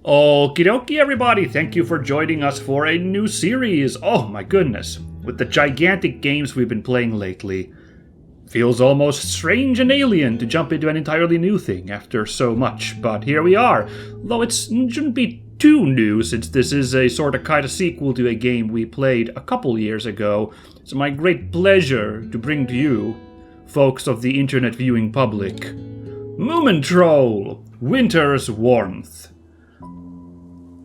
Okie dokie, everybody. Thank you for joining us for a new series. Oh my goodness. With the gigantic games we've been playing lately, feels almost strange and alien to jump into an entirely new thing after so much, but here we are. Though it shouldn't be too new, since this is a sort of kind of sequel to a game we played a couple years ago. It's my great pleasure to bring to you, folks of the internet viewing public, Moomintroll, Winter's Warmth.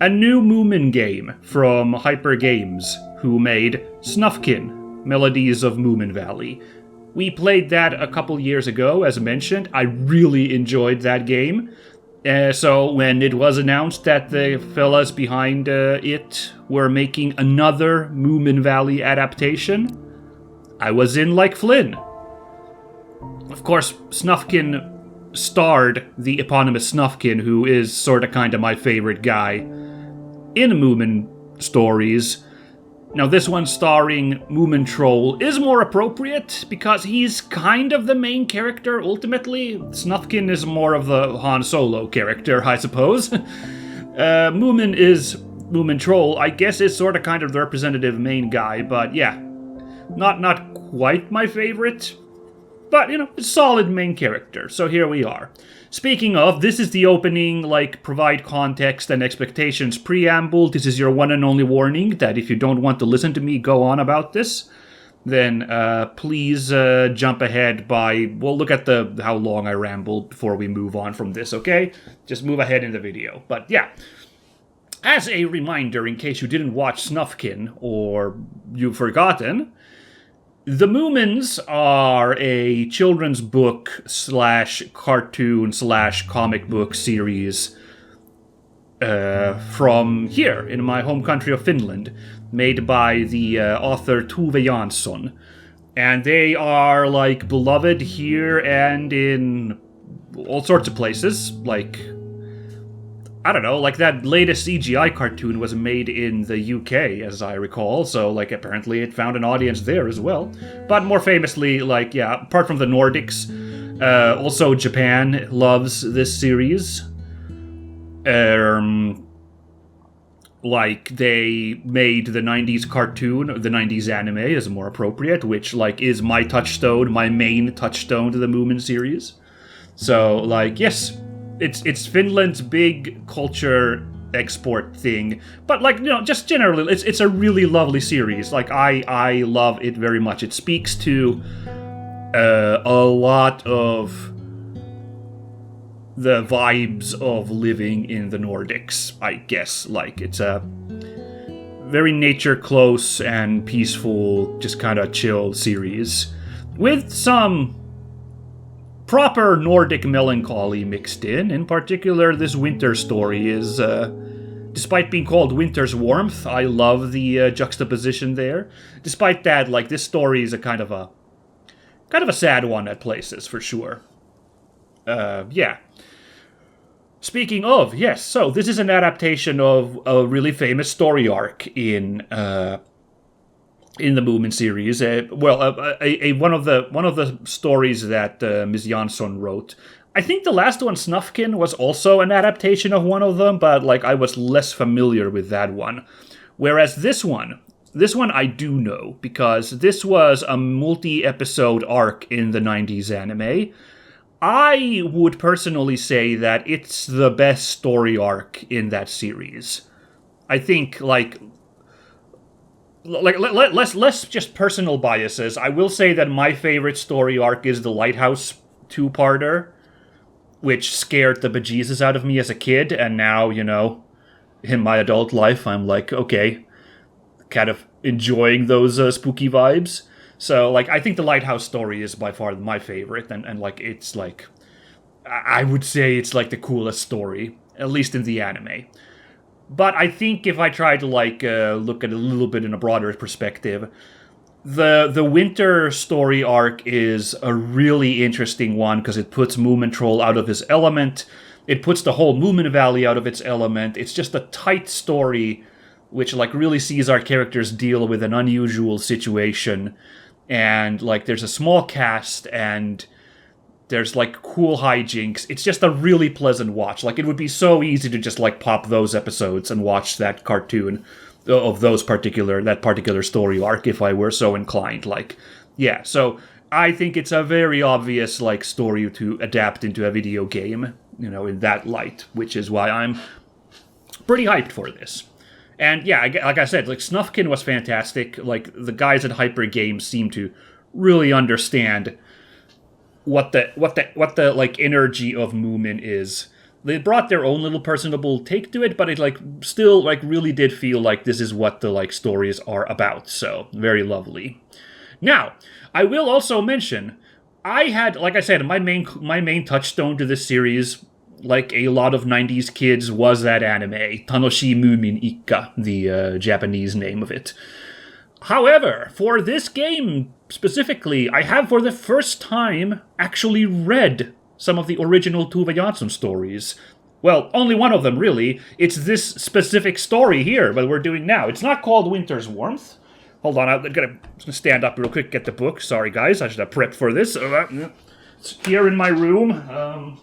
A new Moomin game from Hyper Games, who made Snufkin, Melodies of Moomin Valley. We played that a couple years ago, as mentioned. I really enjoyed that game. So when it was announced that the fellas behind it were making another Moomin Valley adaptation, I was in like Flynn. Of course, Snufkin starred the eponymous Snufkin, who is sorta kinda my favorite guy in Moomin stories. Now this one starring Moomintroll is more appropriate because he's kind of the main character ultimately. Snufkin is more of the Han Solo character, I suppose. Moomin is Moomintroll, I guess is sort of kind of the representative main guy, but yeah, not quite my favorite. But, a solid main character, so here we are. Speaking of, this is the opening, provide context and expectations preamble. This is your one and only warning that if you don't want to listen to me go on about this, then please jump ahead look at how long I rambled before we move on from this, okay? Just move ahead in the video. But yeah, as a reminder, in case you didn't watch Snufkin or you've forgotten, the Moomins are a children's book / cartoon / comic book series from here in my home country of Finland, made by the author Tove Jansson. And they are beloved here and in all sorts of places, I don't know, that latest CGI cartoon was made in the UK, as I recall, so, apparently it found an audience there as well. But more famously, apart from the Nordics, also Japan loves this series. They made the 90s cartoon, the 90s anime is more appropriate, which, is my main touchstone to the Moomin series. So, yes, it's Finland's big culture export thing, but just generally, it's a really lovely series. I love it very much. It speaks to a lot of the vibes of living in the Nordics, I guess. It's a very nature close and peaceful, just kind of chill series with some proper Nordic melancholy mixed in. In particular, this winter story is, despite being called Winter's Warmth, I love the juxtaposition there. Despite that, this story is a kind of a sad one at places, for sure. Yeah. Speaking of, yes, so this is an adaptation of a really famous story arc in the Moomin series. One of the stories that Ms. Jansson wrote. I think the last one, Snufkin, was also an adaptation of one of them, but I was less familiar with that one. Whereas this one I do know, because this was a multi-episode arc in the 90s anime. I would personally say that it's the best story arc in that series. I think, less just personal biases. I will say that my favorite story arc is the Lighthouse two-parter, which scared the bejesus out of me as a kid, and now, in my adult life, I'm okay, kind of enjoying those spooky vibes. So, I think the Lighthouse story is by far my favorite, and it's, I would say it's, the coolest story, at least in the anime. But I think if I try to, look at it a little bit in a broader perspective, the winter story arc is a really interesting one, because it puts Moomintroll out of his element. It puts the whole Moomin Valley out of its element. It's just a tight story, which, really sees our characters deal with an unusual situation. And, there's a small cast, and There's like cool hijinks. It's just a really pleasant watch. Like it would be so easy to just like pop those episodes and watch that cartoon of that particular story arc if I were so inclined. Like, yeah, so I think it's a very obvious like story to adapt into a video game, in that light, which is why I'm pretty hyped for this. And yeah, like I said, like Snufkin was fantastic. Like the guys at Hyper Games seem to really understand what the like energy of Moomin is. They brought their own little personable take to it, but it like still like really did feel like this is what the like stories are about. So very lovely. Now, I will also mention I had, like I said, my main touchstone to this series, like a lot of 90s kids, was that anime, Tanoshi Moomin Ikka, the Japanese name of it. However, for this game specifically, I have for the first time actually read some of the original Tove Jansson stories. Well, only one of them, really. It's this specific story here, that we're doing now. It's not called Winter's Warmth. Hold on, I'm gonna stand up real quick, get the book. Sorry, guys, I should have prepped for this. It's here in my room.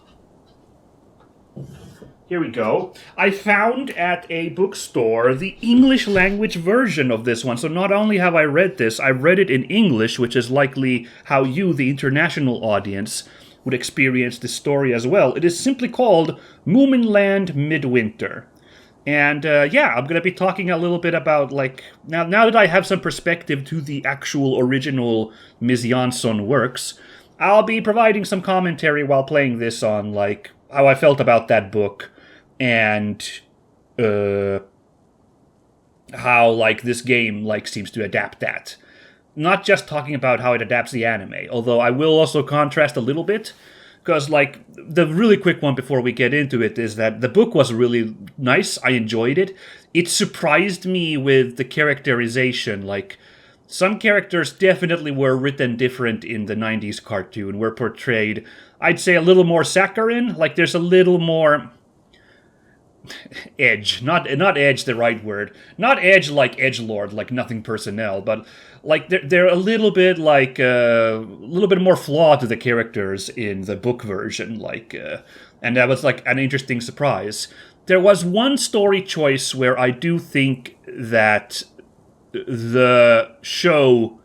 Here we go. I found at a bookstore the English language version of this one. So not only have I read this, I read it in English, which is likely how you, the international audience, would experience this story as well. It is simply called Moominland Midwinter. And yeah, I'm going to be talking a little bit about, like, now that I have some perspective to the actual original Ms. Jansson works, I'll be providing some commentary while playing this on, like, how I felt about that book, and how, like, this game, like, seems to adapt that. Not just talking about how it adapts the anime, although I will also contrast a little bit, because, like, the really quick one before we get into it is that the book was really nice. I enjoyed it. It surprised me with the characterization. Like, some characters definitely were written different in the 90s cartoon, were portrayed, I'd say, a little more saccharine. Like, there's a little more edge. Not edge, the right word. Not edge like edgelord, like Nothing Personnel, but like they're a little bit like a little bit more flawed to the characters in the book version. Like, and that was like an interesting surprise. There was one story choice where I do think that the show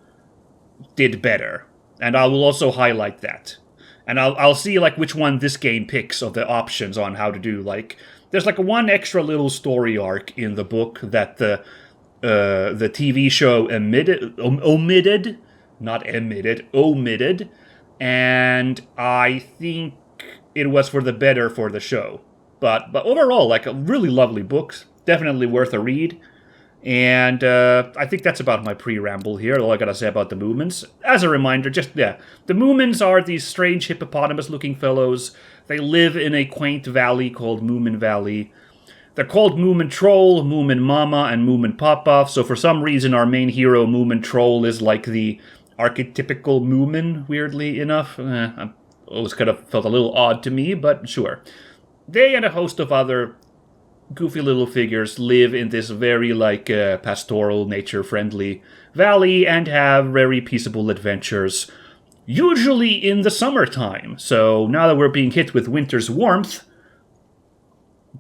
did better, and I will also highlight that. And I'll see like which one this game picks of the options on how to do. Like, there's like one extra little story arc in the book that the TV show omitted, and I think it was for the better for the show. But overall, like, a really lovely book, definitely worth a read. And I think that's about my pre-ramble here, all I gotta say about the Moomins. As a reminder, the Moomins are these strange hippopotamus-looking fellows. They live in a quaint valley called Moomin Valley. They're called Moomintroll, Moomin Mama, and Moomin Papa, so for some reason our main hero, Moomintroll, is like the archetypical Moomin, weirdly enough. I always kind of felt a little odd to me, but sure. They and a host of other goofy little figures live in this very, like, pastoral, nature-friendly valley and have very peaceable adventures, usually in the summertime. So now that we're being hit with winter's warmth,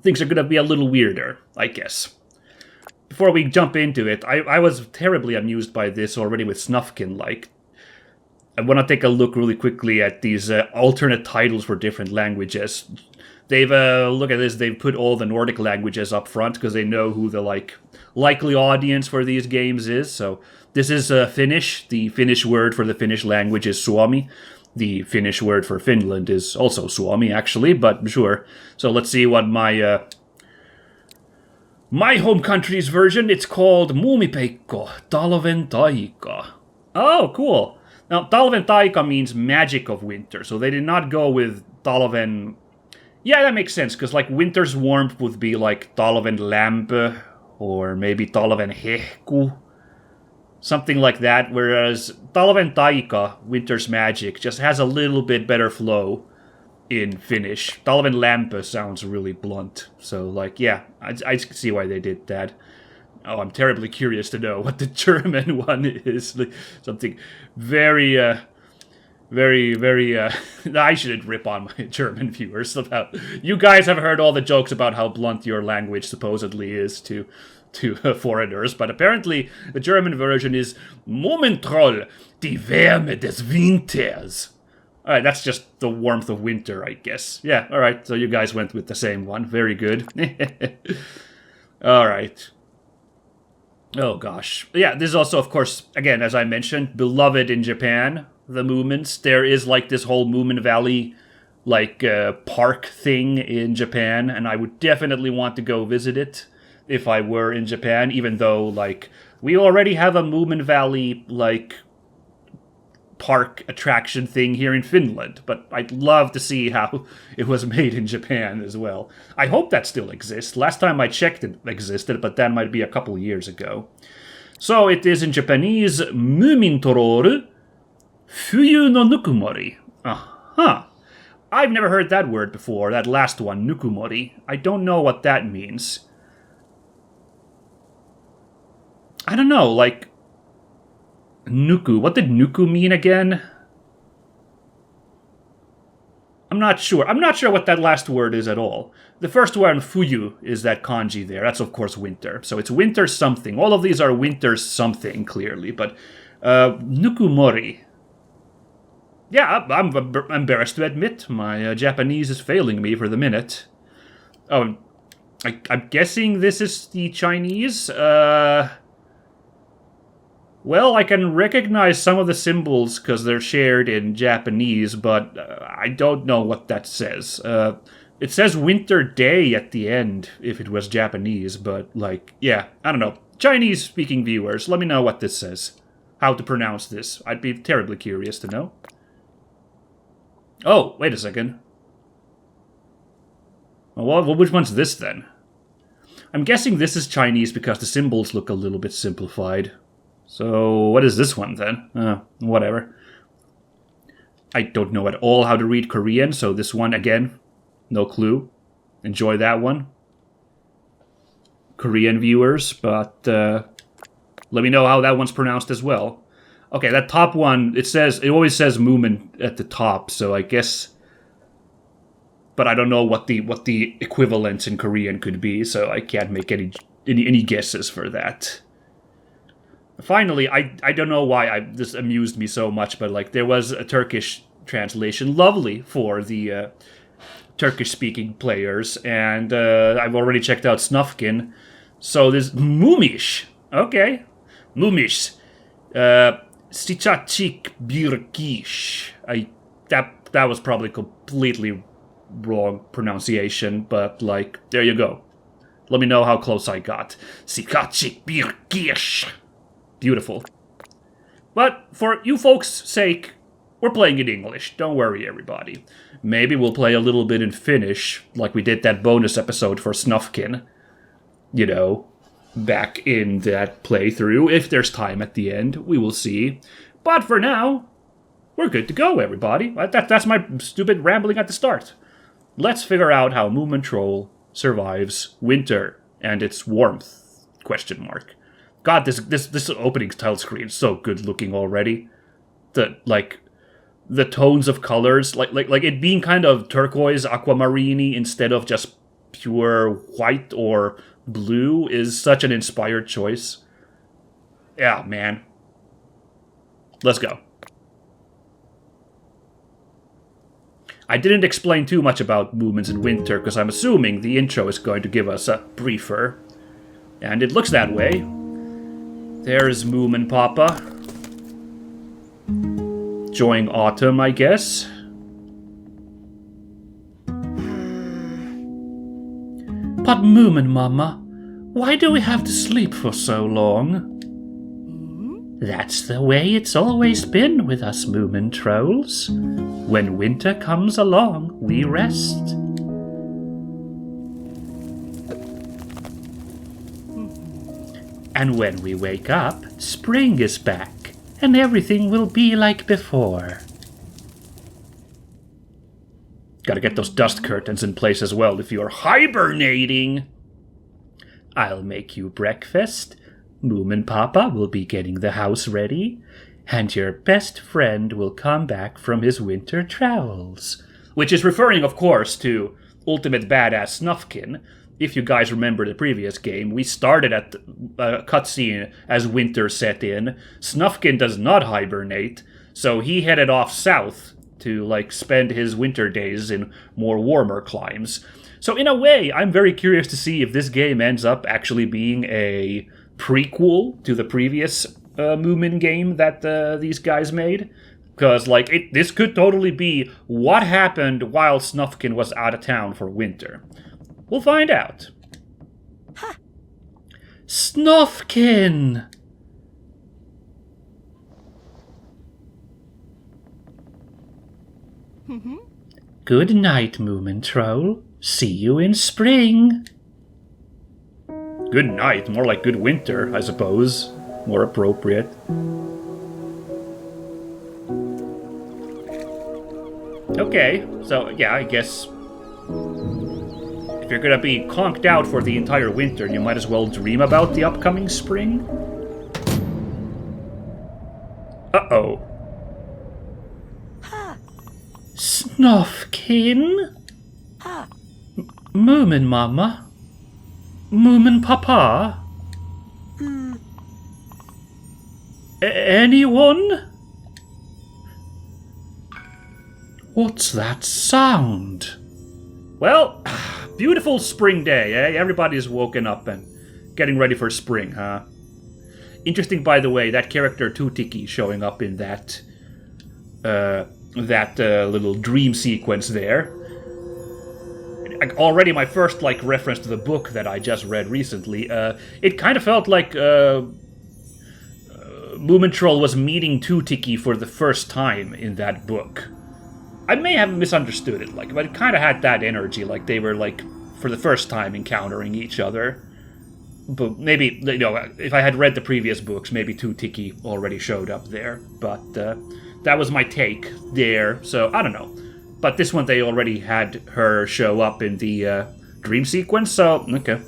things are going to be a little weirder, I guess. Before we jump into it, I was terribly amused by this already with Snufkin. Like, I want to take a look really quickly at these alternate titles for different languages. They've, look at this, they've put all the Nordic languages up front because they know who the, like, likely audience for these games is. So this is Finnish. The Finnish word for the Finnish language is Suomi. The Finnish word for Finland is also Suomi, actually, but sure. So let's see what my home country's version, it's called Muumipeikko, Talven Taika. Oh, cool. Now, Talven Taika means magic of winter, so they did not go with Talven. Yeah, that makes sense, because, like, winter's warmth would be, like, Talven Lämpö, or maybe Talven Hehku, something like that, whereas Talven Taika, winter's magic, just has a little bit better flow in Finnish. Talven Lämpö sounds really blunt, so, like, yeah, I see why they did that. Oh, I'm terribly curious to know what the German one is. Like, something very Very, very, I shouldn't rip on my German viewers about... You guys have heard all the jokes about how blunt your language supposedly is to foreigners, but apparently the German version is Moomintroll, die Wärme des Winters. Alright, that's just the warmth of winter, I guess. Yeah, alright, so you guys went with the same one. Very good. Alright. Oh gosh. Yeah, this is also, of course, again, as I mentioned, beloved in Japan, the Moomins. There is like this whole Moomin Valley, like, park thing in Japan, and I would definitely want to go visit it if I were in Japan, even though, like, we already have a Moomin Valley, like, park attraction thing here in Finland, but I'd love to see how it was made in Japan as well. I hope that still exists. Last time I checked it existed, but that might be a couple years ago. So it is in Japanese, Moomintroll, Fuyu no Nukumori. Uh-huh. I've never heard that word before, that last one, Nukumori. I don't know what that means. I don't know, like... Nuku. What did Nuku mean again? I'm not sure. I'm not sure what that last word is at all. The first one, Fuyu, is that kanji there. That's, of course, winter. So it's winter something. All of these are winter something, clearly. But, Nukumori. Yeah, I'm embarrassed to admit. My Japanese is failing me for the minute. Oh, I'm guessing this is the Chinese, Well, I can recognize some of the symbols because they're shared in Japanese, but I don't know what that says. It says winter day at the end, if it was Japanese, but, like, yeah, I don't know. Chinese-speaking viewers, let me know what this says. How to pronounce this. I'd be terribly curious to know. Oh, wait a second. Well, which one's this, then? I'm guessing this is Chinese because the symbols look a little bit simplified. So, what is this one, then? Whatever. I don't know at all how to read Korean, so this one, again, no clue. Enjoy that one. Korean viewers, but let me know how that one's pronounced as well. Okay, that top one, it always says Moomin at the top, so I guess... But I don't know what the equivalent in Korean could be, so I can't make any guesses for that. Finally, I don't know why this amused me so much, but like there was a Turkish translation, lovely for the Turkish-speaking players, and I've already checked out Snufkin. So there's Moomish, okay, Moomish, Too-Ticky birkish. That was probably completely wrong pronunciation, but like there you go. Let me know how close I got. Too-Ticky birkish. Beautiful. But for you folks' sake, we're playing in English. Don't worry, everybody. Maybe we'll play a little bit in Finnish, like we did that bonus episode for Snufkin. You know, back in that playthrough. If there's time at the end, we will see. But for now, we're good to go, everybody. That's my stupid rambling at the start. Let's figure out how Moomintroll survives winter and its warmth, question mark. God, this opening title screen is so good looking already. The tones of colors, like it being kind of turquoise, aquamarine instead of just pure white or blue is such an inspired choice. Yeah, man. Let's go. I didn't explain too much about Moomins in winter because I'm assuming the intro is going to give us a briefer. And it looks that way. There's Moomin Papa. Enjoying autumn, I guess. But Moomin Mama, why do we have to sleep for so long? That's the way it's always been with us Moomintrolls. When winter comes along, we rest. And when we wake up, spring is back, and everything will be like before. Gotta get those dust curtains in place as well if you're hibernating. I'll make you breakfast. Moomin Papa will be getting the house ready. and your best friend will come back from his winter travels. Which is referring, of course, to Ultimate Badass Snufkin. If you guys remember the previous game, we started at a cutscene as winter set in. Snufkin does not hibernate, so he headed off south to, spend his winter days in more warmer climes. So in a way, I'm very curious to see if this game ends up actually being a prequel to the previous Moomin game that these guys made. Because, this could totally be what happened while Snufkin was out of town for winter. We'll find out. Huh. Snufkin! Mm-hmm. Good night, Moomintroll. See you in spring. Good night, more like good winter, I suppose. More appropriate. Okay, so yeah, I guess if you're gonna be conked out for the entire winter, you might as well dream about the upcoming spring. Uh-oh. Snufkin? Moomin Mama? Moomin Papa? Anyone? What's that sound? Well, beautiful spring day, eh? Everybody's woken up and getting ready for spring, huh? Interesting, by the way, that character Too-Ticky showing up in that little dream sequence there. Already my first, reference to the book that I just read recently, it kind of felt like Moomintroll was meeting Too-Ticky for the first time in that book. I may have misunderstood it, but it kind of had that energy, they were, for the first time encountering each other. But maybe, if I had read the previous books, maybe Too-Ticky already showed up there. But that was my take there, so I don't know. But this one, they already had her show up in the dream sequence, so, okay.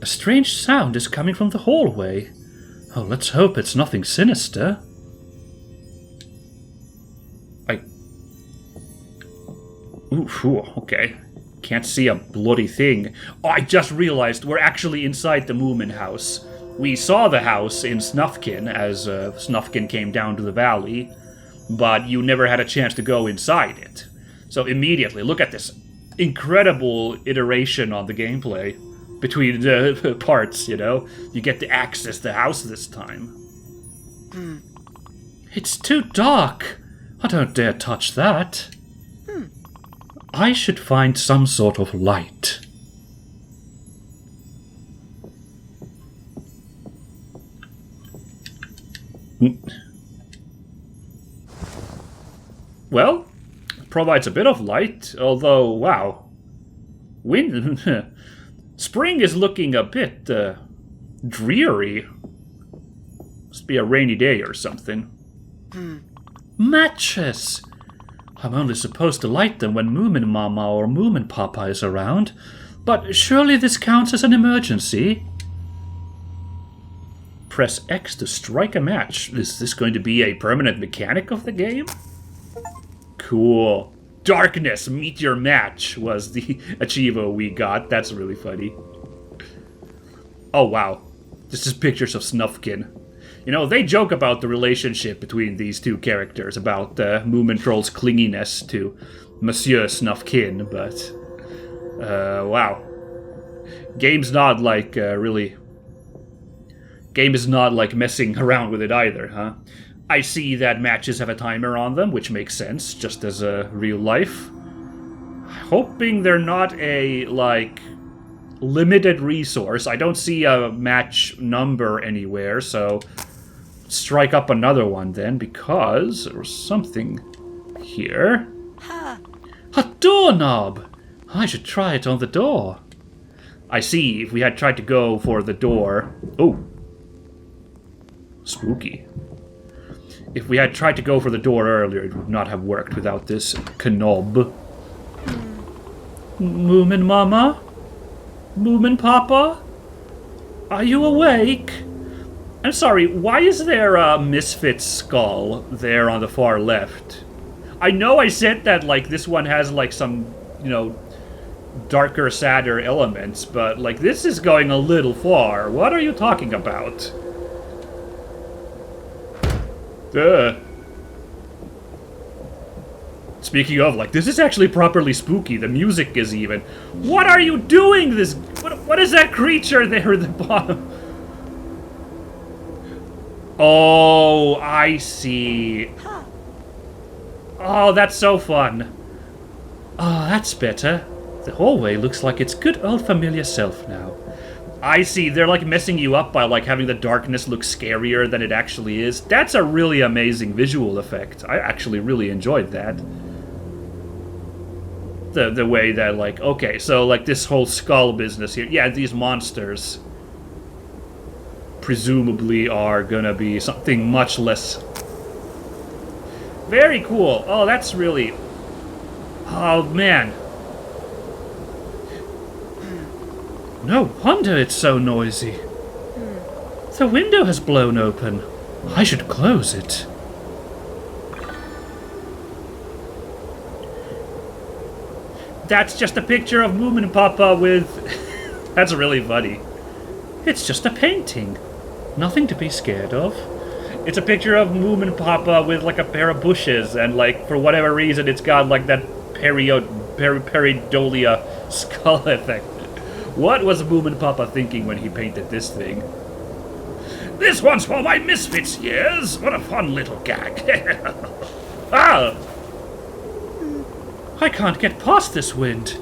A strange sound is coming from the hallway. Oh, let's hope it's nothing sinister. Ooh, okay. Can't see a bloody thing. Oh, I just realized we're actually inside the Moominhouse. We saw the house in Snufkin as Snufkin came down to the valley, but you never had a chance to go inside it. So immediately, look at this incredible iteration on the gameplay between the parts, You get to access the house this time. It's too dark. I don't dare touch that. I should find some sort of light. Well, it provides a bit of light, although, wow. Spring is looking a bit dreary. Must be a rainy day or something. Matches! I'm only supposed to light them when Moomin Mama or Moomin Papa is around, but surely this counts as an emergency. Press X to strike a match. Is this going to be a permanent mechanic of the game? Cool. Darkness, meet your match was the achievo we got. That's really funny. Oh, wow. This is pictures of Snufkin. They joke about the relationship between these two characters, about Moomintroll's clinginess to Monsieur Snufkin, but wow. Game's not Game is not messing around with it either, huh? I see that matches have a timer on them, which makes sense, just as real life. Hoping they're not a, limited resource. I don't see a match number anywhere, so strike up another one then, because there was something here. A doorknob! I should try it on the door. I see, if we had tried to go for the door... Oh. Spooky. If we had tried to go for the door earlier, it would not have worked without this knob. Moomin Mama? Moomin Papa? Are you awake? I'm sorry, why is there a Misfit skull there on the far left? I know I said that, like, this one has, like, some, you know, darker, sadder elements, but, like, this is going a little far. What are you talking about? Speaking of, like, this is actually properly spooky. The music is even. What are you doing? What is that creature there at the bottom? Oh, I see. Oh, that's so fun. Oh, that's better. The hallway looks like its good old familiar self now. I see. They're like messing you up by like having the darkness look scarier than it actually is. That's a really amazing visual effect. I actually really enjoyed that. The way that, like, okay, so like this whole skull business here. Yeah, these monsters presumably are gonna be something much less. Very cool. Oh, that's really. Oh, man. No wonder it's so noisy. The window has blown open. I should close it. That's just a picture of Moomin Papa with... That's really funny. It's just a painting. Nothing to be scared of. It's a picture of Moomin Papa with like a pair of bushes, and like for whatever reason it's got like that peridolia skull effect. What was Moomin Papa thinking when he painted this thing? This one's for my Misfits years! What a fun little gag! Ah! I can't get past this wind.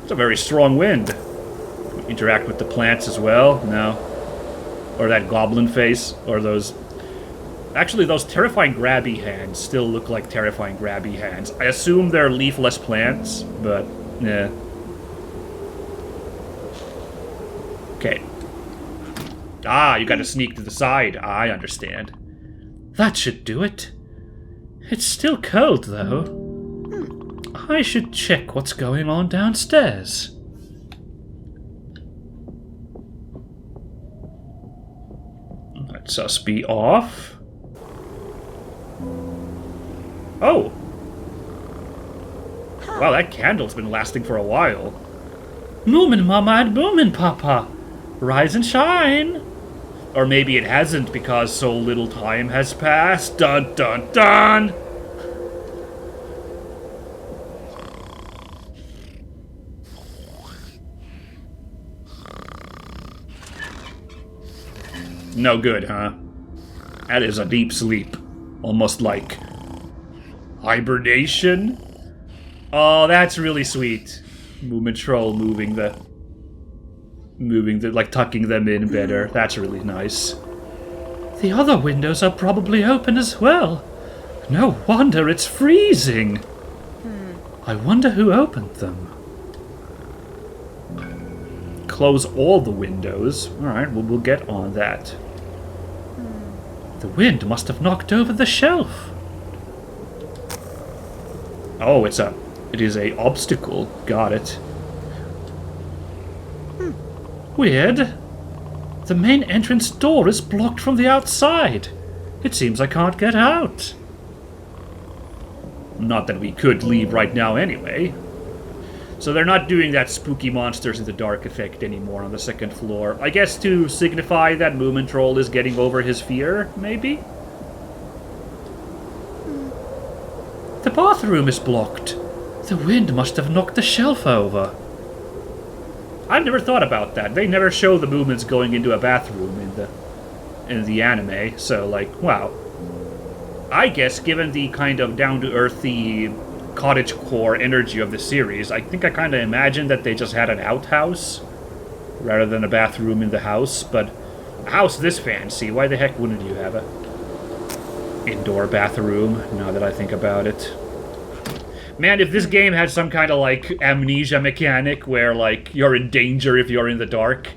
It's a very strong wind. Interact with the plants as well? No. Or that goblin face? Or those... Actually, those terrifying grabby hands still look like terrifying grabby hands. I assume they're leafless plants, but... yeah. Okay. Ah, you gotta sneak to the side. I understand. That should do it. It's still cold, though. I should check what's going on downstairs. Let's us be off. Oh! Wow, that candle's been lasting for a while. Moomin Mama and Moomin Papa! Rise and shine! Or maybe it hasn't because so little time has passed. Dun dun dun! No good, huh? That is a deep sleep. Almost like hibernation? Oh, that's really sweet. Moomintroll like tucking them in better. That's really nice. The other windows are probably open as well. No wonder it's freezing. I wonder who opened them. Close all the windows. Alright, well, we'll get on that. The wind must have knocked over the shelf. Oh, it is a obstacle. Got it. Weird. The main entrance door is blocked from the outside. It seems I can't get out. Not that we could leave right now anyway. So they're not doing that spooky monsters in the dark effect anymore on the second floor. I guess to signify that Moomintroll is getting over his fear, maybe? The bathroom is blocked. The wind must have knocked the shelf over. I've never thought about that. They never show the Moomins going into a bathroom in the anime, so like, wow. I guess given the kind of down-to-earthy cottagecore energy of the series, I think I kind of imagined that they just had an outhouse rather than a bathroom in the house, but a house this fancy, why the heck wouldn't you have a indoor bathroom, now that I think about it? Man, if this game had some kind of, like, amnesia mechanic where, like, you're in danger if you're in the dark,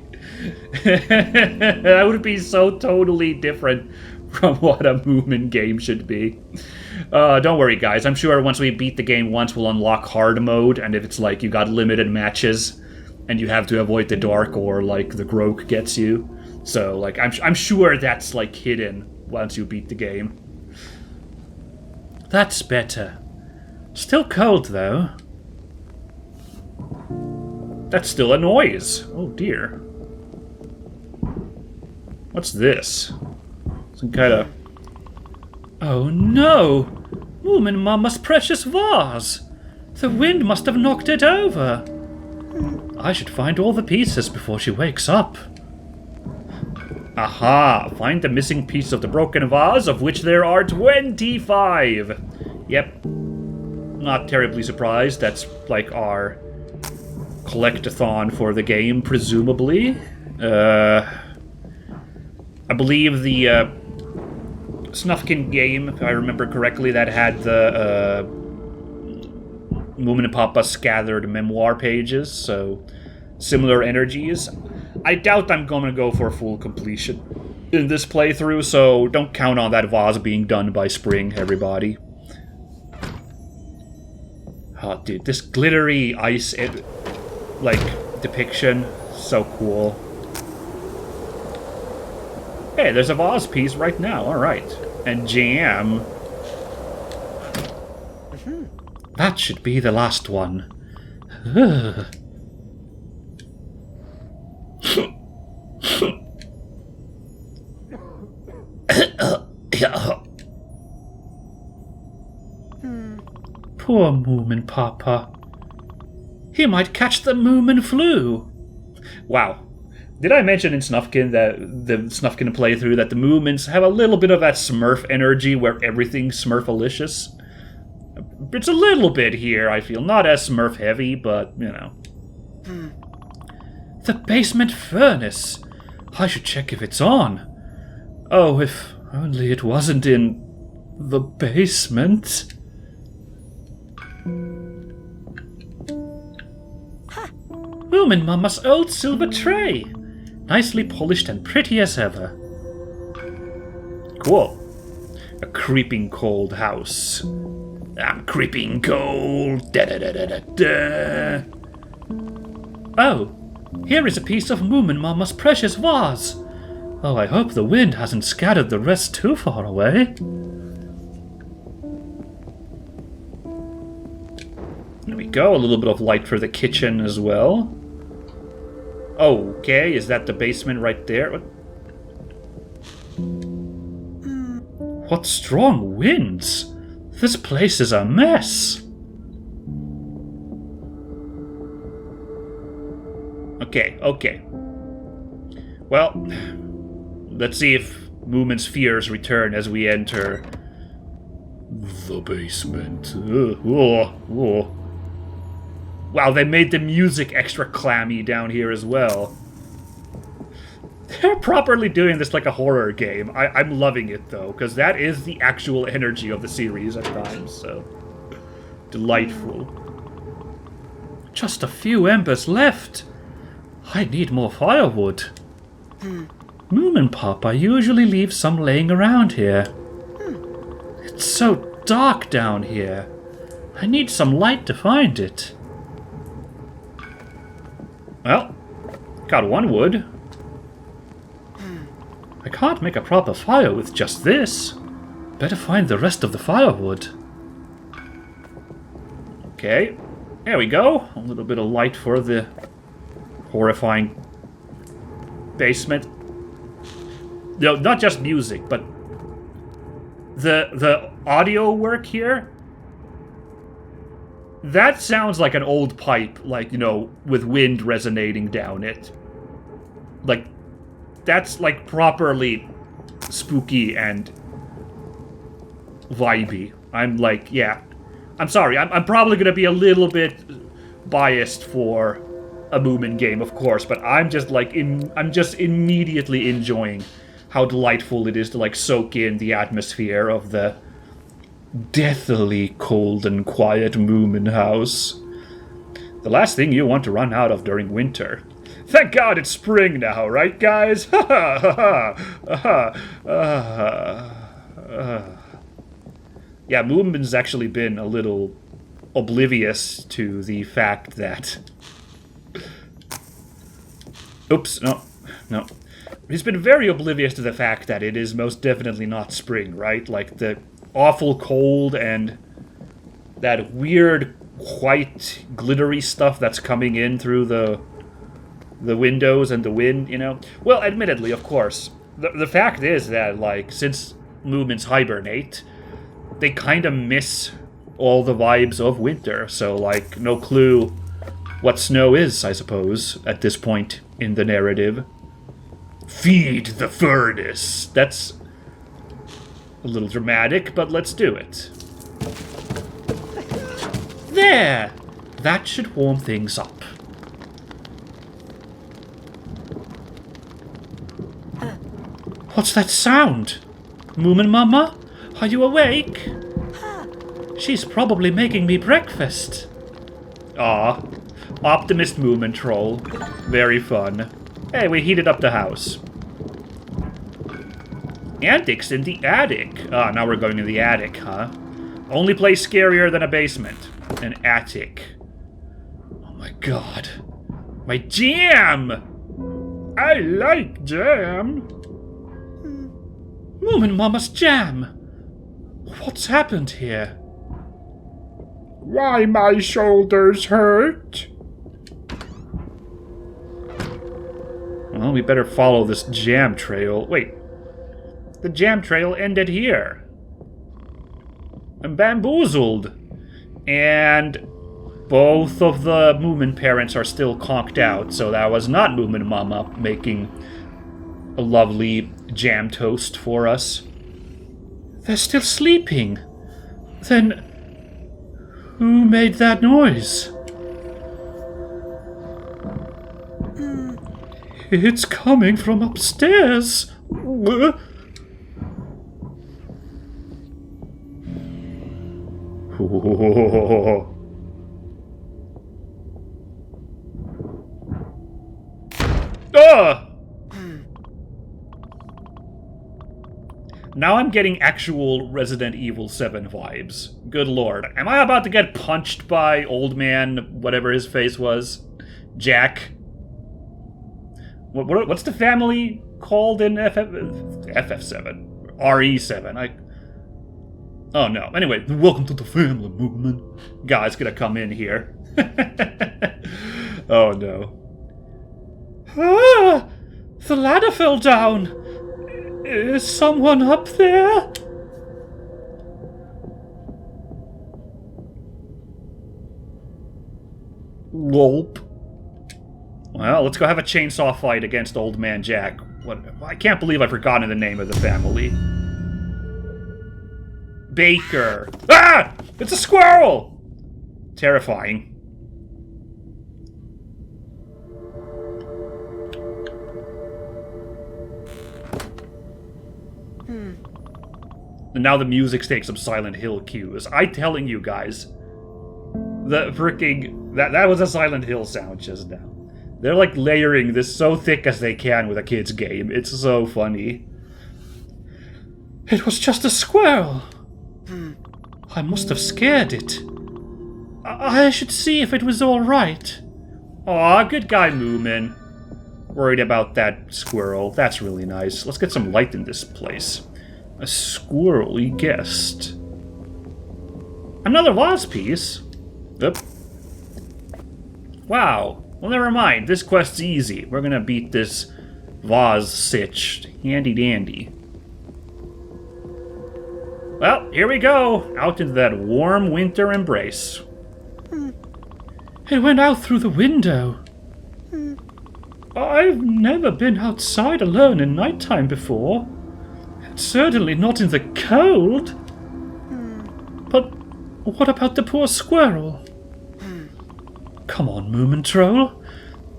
that would be so totally different from what a Moomin game should be. Don't worry, guys. I'm sure once we beat the game once, we'll unlock hard mode, and if it's like you got limited matches, and you have to avoid the dark or, like, the Groke gets you, So, like, I'm sure that's, like, hidden once you beat the game. That's better. Still cold, though. That's still a noise. Oh, dear. What's this? Some kind of... Oh, no! Moomin Mama's precious vase! The wind must have knocked it over. I should find all the pieces before she wakes up. Aha! Find the missing piece of the broken vase, of which there are 25! Yep. Not terribly surprised. That's like our collectathon for the game, presumably. I believe the Snufkin game, if I remember correctly, that had the Moomin and Papa scattered memoir pages, so similar energies. I doubt I'm going to go for full completion in this playthrough, so don't count on that vase being done by spring, everybody. Oh, dude, this glittery ice, depiction, so cool. Hey, there's a vase piece right now, alright. And jam. That should be the last one. Poor Moomin Papa. He might catch the Moomin flu. Wow. Did I mention in Snufkin, that the Snufkin playthrough, that the Moomins have a little bit of that Smurf energy where everything's Smurfalicious? It's a little bit here, I feel. Not as Smurf heavy, but, you know. The basement furnace. I should check if it's on. Oh, if only it wasn't in the basement. Moomin Mama's old silver tray. Nicely polished and pretty as ever. Cool. A creeping cold house. I'm creeping cold. Da da da da da da. Oh, here is a piece of Moomin Mama's precious vase. Oh, I hope the wind hasn't scattered the rest too far away. There we go. A little bit of light for the kitchen as well. Okay, is that the basement right there? What strong winds! This place is a mess! Okay. Well, let's see if Moomin's fears return as we enter the basement. Wow, they made the music extra clammy down here as well. They're properly doing this like a horror game. I'm loving it, though, because that is the actual energy of the series at times, so... delightful. Just a few embers left. I need more firewood. Moomin Papa usually leaves some laying around here. It's so dark down here. I need some light to find it. Well, got one wood. I can't make a proper fire with just this. Better find the rest of the firewood. Okay, there we go. A little bit of light for the horrifying basement. No, not just music, but the audio work here. That sounds like an old pipe, like, you know, with wind resonating down it. Like, that's, like, properly spooky and vibey. I'm like, yeah. I'm sorry, I'm probably gonna be a little bit biased for a Moomin game, of course, but I'm just, like, I'm just immediately enjoying how delightful it is to, like, soak in the atmosphere of the deathly cold and quiet Moominhouse. The last thing you want to run out of during winter. Thank God it's spring now, right, guys? Ha ha ha ha. Yeah, Moomin's actually been a little oblivious to the fact that... Oops, no. he's been very oblivious to the fact that it is most definitely not spring, right? Like, the awful cold and that weird white glittery stuff that's coming in through the windows and the wind, you know? Well, admittedly, of course, the fact is that, like, since Moomins hibernate, they kind of miss all the vibes of winter, so, like, no clue what snow is, I suppose, at this point in the narrative. Feed the furnace. That's a little dramatic, but let's do it. There! That should warm things up. What's that sound? Moomin Mama? Are you awake? She's probably making me breakfast. Ah, optimist Moomintroll. Very fun. Hey, we heated up the house. Antics in the attic. Ah, now we're going to the attic, huh? Only place scarier than a basement. An attic. Oh my god. My jam! I like jam. Moomin Mama's jam. What's happened here? Why my shoulders hurt? Well, we better follow this jam trail. Wait. The jam trail ended here. I'm bamboozled. And both of the Moomin parents are still conked out, so that was not Moomin Mama making a lovely jam toast for us. They're still sleeping. Then who made that noise? It's coming from upstairs. Ah! Now I'm getting actual Resident Evil 7 vibes. Good lord. Am I about to get punched by old man, whatever his face was? Jack? What's the family called in FF7? RE7? Oh no. Anyway, welcome to the family, Moomin. Guy's gonna come in here. Oh no. Ah! The ladder fell down! Is someone up there? Whoop. Well, let's go have a chainsaw fight against Old Man Jack. I can't believe I've forgotten the name of the family. Baker. Ah! It's a squirrel! Terrifying. And now the music takes some Silent Hill cues. I'm telling you guys, the freaking... That was a Silent Hill sound just now. They're like layering this so thick as they can with a kid's game. It's so funny. It was just a squirrel. I must have scared it. I should see if it was alright. Aw, good guy, Moomin. Worried about that squirrel. That's really nice. Let's get some light in this place. A squirrely guest. Another vase piece? Oop. Wow. Well, never mind. This quest's easy. We're gonna beat this vase sitch. Handy dandy. Well, here we go. Out into that warm winter embrace. It went out through the window. I've never been outside alone in nighttime before. Certainly not in the cold. But what about the poor squirrel? Come on, Moomintroll.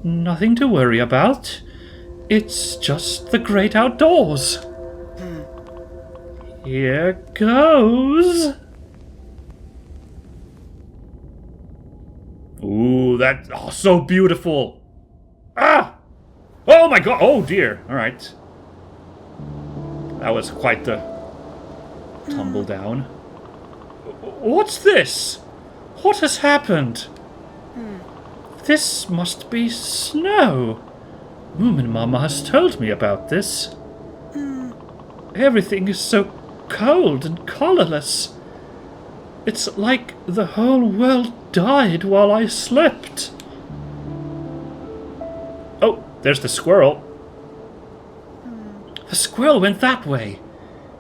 Nothing to worry about. It's just the great outdoors. Here goes. Ooh, that's so beautiful. Ah! Oh my god. Oh dear. All right. That was quite the tumble down. What's this? What has happened? This must be snow. Moomin Mama has told me about this. Everything is so cold and colorless. It's like the whole world died while I slept. Oh, there's the squirrel. The squirrel went that way.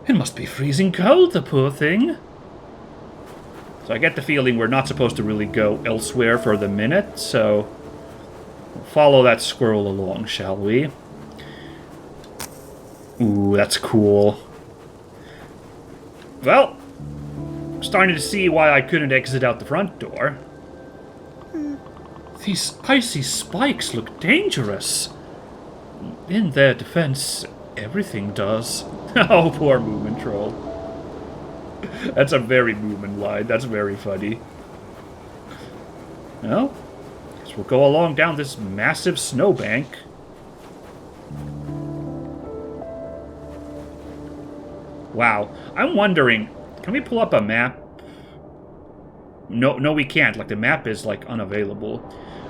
It must be freezing cold, the poor thing. So I get the feeling we're not supposed to really go elsewhere for the minute, so we'll follow that squirrel along, shall we? Ooh, that's cool. Well, I'm starting to see why I couldn't exit out the front door. These icy spikes look dangerous. In their defense, everything does. Oh, poor Moomintroll. That's a very Moomin line. That's very funny. Well, guess we'll go along down this massive snowbank. Wow. I'm wondering, can we pull up a map? No, we can't. Like, the map is, like, unavailable.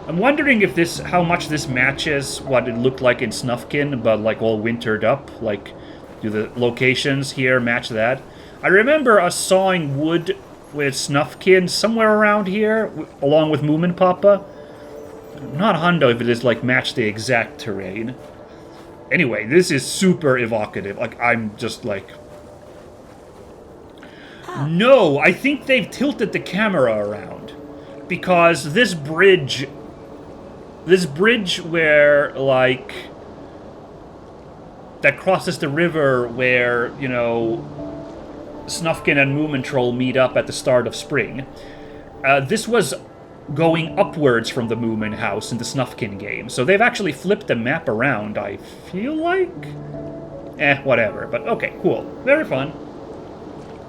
I'm wondering if this, how much this matches what it looked like in Snufkin, but, like, all wintered up. Like, do the locations here match that? I remember us sawing wood with Snufkin somewhere around here, along with Moomin Papa. Not Hondo if it is, like, match the exact terrain. Anyway, this is super evocative. Like, I'm just, like... No, I think they've tilted the camera around. Because this bridge where, like, that crosses the river where, you know, Snufkin and Moomintroll meet up at the start of spring. This was going upwards from the Moominhouse in the Snufkin game. So they've actually flipped the map around, I feel like? Whatever. But okay, cool. Very fun.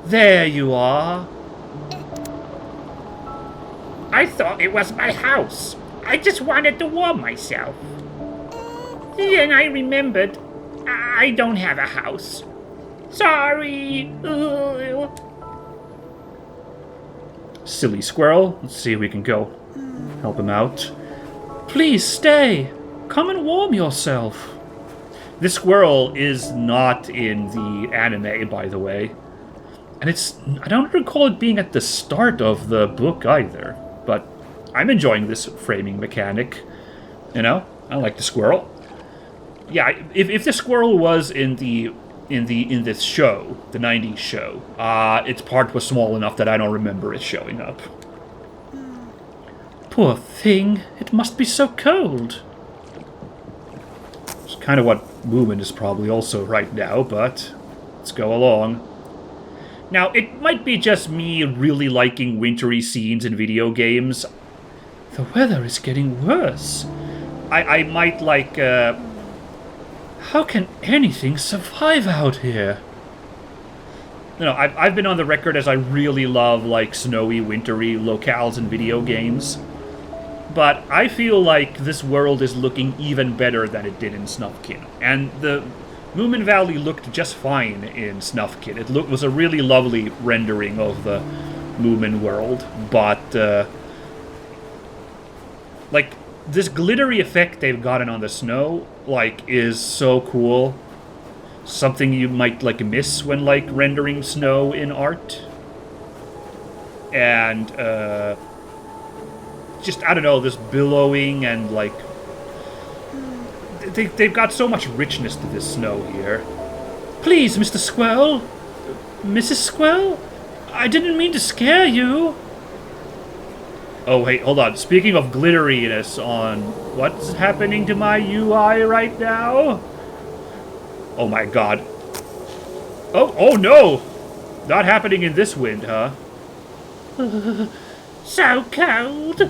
There you are. I thought it was my house. I just wanted to warm myself. Then I remembered I don't have a house. Sorry. Silly squirrel. Let's see if we can go help him out. Please stay. Come and warm yourself. This squirrel is not in the anime, by the way. And I don't recall it being at the start of the book either. But I'm enjoying this framing mechanic. You know, I like the squirrel. Yeah, if the squirrel was in this show, the 90s show, its part was small enough that I don't remember it showing up. Poor thing, it must be so cold. It's kind of what Moomin is probably also right now, but let's go along. Now, it might be just me really liking wintry scenes in video games. The weather is getting worse. I might like, how can anything survive out here? You know, I've been on the record as I really love, like, snowy, wintry locales in video games. But I feel like this world is looking even better than it did in Snufkin. And the Moomin Valley looked just fine in Snufkin. It was a really lovely rendering of the Moomin world, but like this glittery effect they've gotten on the snow, like, is so cool. Something you might like miss when like rendering snow in art. And just, I don't know, this billowing and like they've got so much richness to this snow here. Please, Mr. Squirrel. Mrs. Squirrel? I didn't mean to scare you. Oh, wait, hold on. Speaking of glitteriness on... What's happening to my UI right now? Oh my god. Oh no! Not happening in this wind, huh? So cold.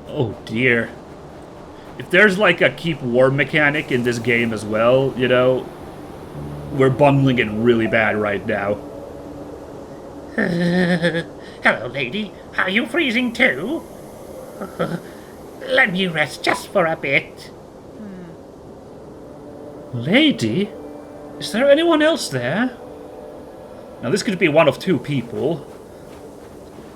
Oh dear. If there's like a keep warm mechanic in this game as well, you know, we're bungling it really bad right now. Hello, lady. Are you freezing too? Let me rest just for a bit. Lady? Is there anyone else there? Now this could be one of two people.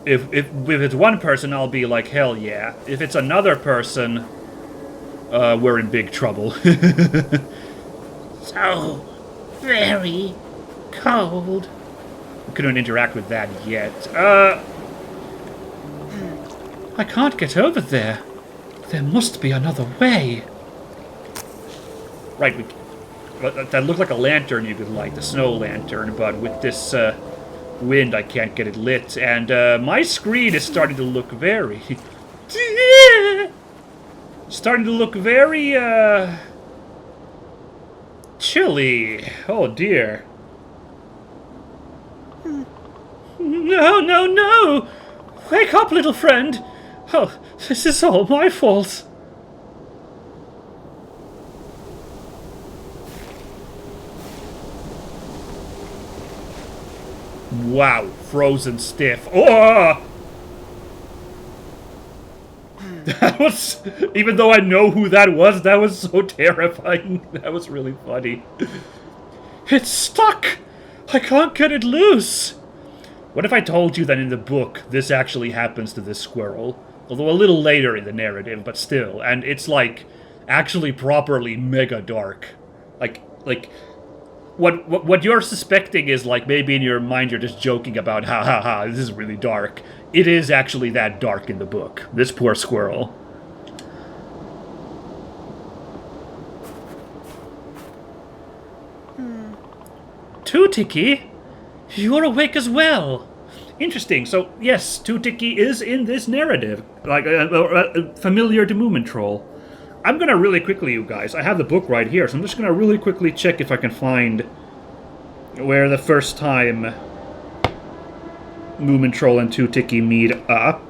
if it's one person, I'll be like, hell yeah. If it's another person, we're in big trouble. So very cold. We couldn't interact with that yet. I can't get over there. There must be another way. Right, that looked like a lantern you could light, the snow lantern, but with this wind I can't get it lit, and my screen is starting to look very... chilly. Oh dear. No, no, no! Wake up, little friend! Oh, this is all my fault. Wow, frozen stiff. Oh! That was... Even though I know who that was so terrifying. That was really funny. It's stuck! I can't get it loose! What if I told you that in the book, this actually happens to this squirrel? Although a little later in the narrative, but still. And it's, like, actually properly mega dark. Like... What you're suspecting is, like, maybe in your mind you're just joking about, ha ha ha, this is really dark. It is actually that dark in the book. This poor squirrel. Too-Ticky? You're awake as well. Interesting. So, yes, Too-Ticky is in this narrative. Like, familiar to Moomintroll. I'm gonna really quickly, you guys, I have the book right here, so I'm just gonna really quickly check if I can find where the first time Moomintroll and Too-Ticky meet up.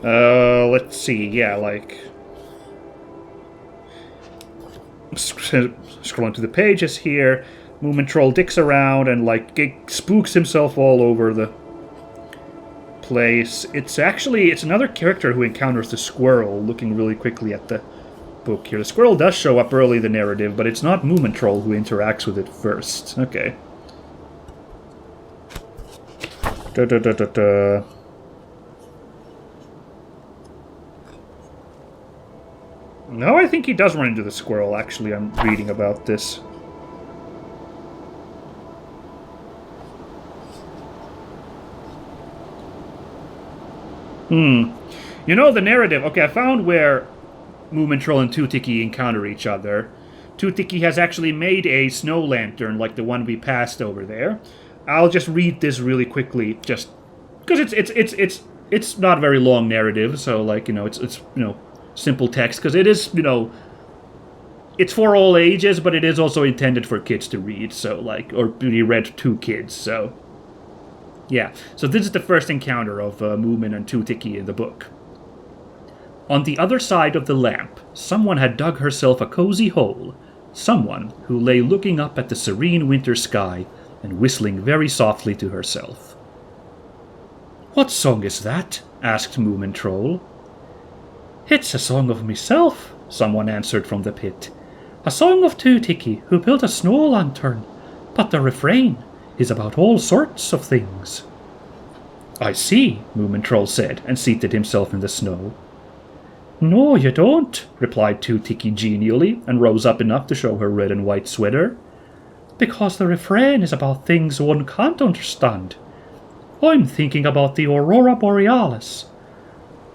Let's see, yeah, like... Scrolling through the pages here, Moomintroll dicks around and, like, spooks himself all over the place. It's another character who encounters the squirrel, looking really quickly at the book here. The squirrel does show up early in the narrative, but it's not Moomintroll who interacts with it first. Okay. No, I think he does run into the squirrel, actually. I'm reading about this. You know, the narrative... Okay, I found where Moomintroll and Too-Ticky encounter each other. Too-Ticky has actually made a snow lantern like the one we passed over there. I'll just read this really quickly, just... Because it's not a very long narrative, so, like, you know, it's you know... simple text, because it is, you know, it's for all ages, but it is also intended for kids to read, so, like, or be read to kids, so, yeah. So this is the first encounter of Moomin and Too-Ticky in the book. On the other side of the lamp, someone had dug herself a cozy hole, someone who lay looking up at the serene winter sky and whistling very softly to herself. "What song is that?" asked Moomintroll. "It's a song of myself," someone answered from the pit. "A song of Too-Ticky, who built a snow lantern. But the refrain is about all sorts of things." "I see," Moomintroll said, and seated himself in the snow. "No, you don't," replied Too-Ticky genially, and rose up enough to show her red and white sweater. "Because the refrain is about things one can't understand. I'm thinking about the Aurora Borealis."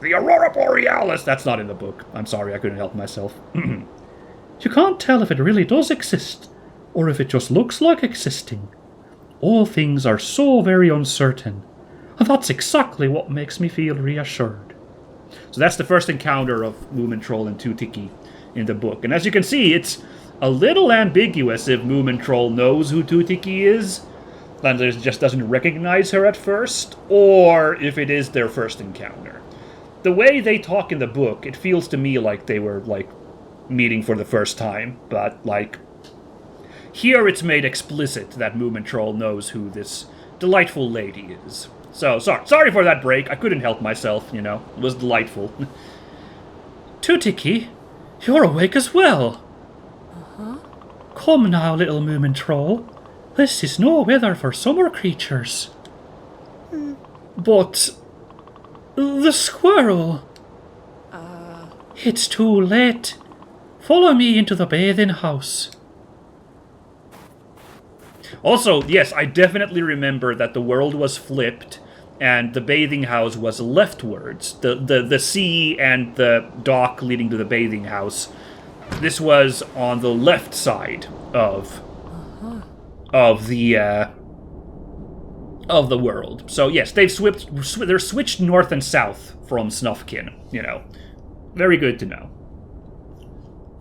The Aurora Borealis! That's not in the book. I'm sorry, I couldn't help myself. You can't tell if it really does exist, or if it just looks like existing. All things are so very uncertain, and that's exactly what makes me feel reassured. So that's the first encounter of Moomintroll and Too-Ticky in the book. And as you can see, it's a little ambiguous if Moomintroll knows who Too-Ticky is, and just doesn't recognize her at first, or if it is their first encounter. The way they talk in the book, it feels to me like they were, like, meeting for the first time, but, like, here it's made explicit that Moomintroll knows who this delightful lady is. So, sorry for that break. I couldn't help myself, you know. It was delightful. Too-Ticky, you're awake as well. Come now, little Moomintroll. This is no weather for summer creatures. But the squirrel. It's too late. Follow me into the bathing house. Also, yes, I definitely remember that the world was flipped and the bathing house was leftwards. The sea and the dock leading to the bathing house. This was on the left side of the world. So yes, they're switched north and south from Snufkin. You know, very good to know.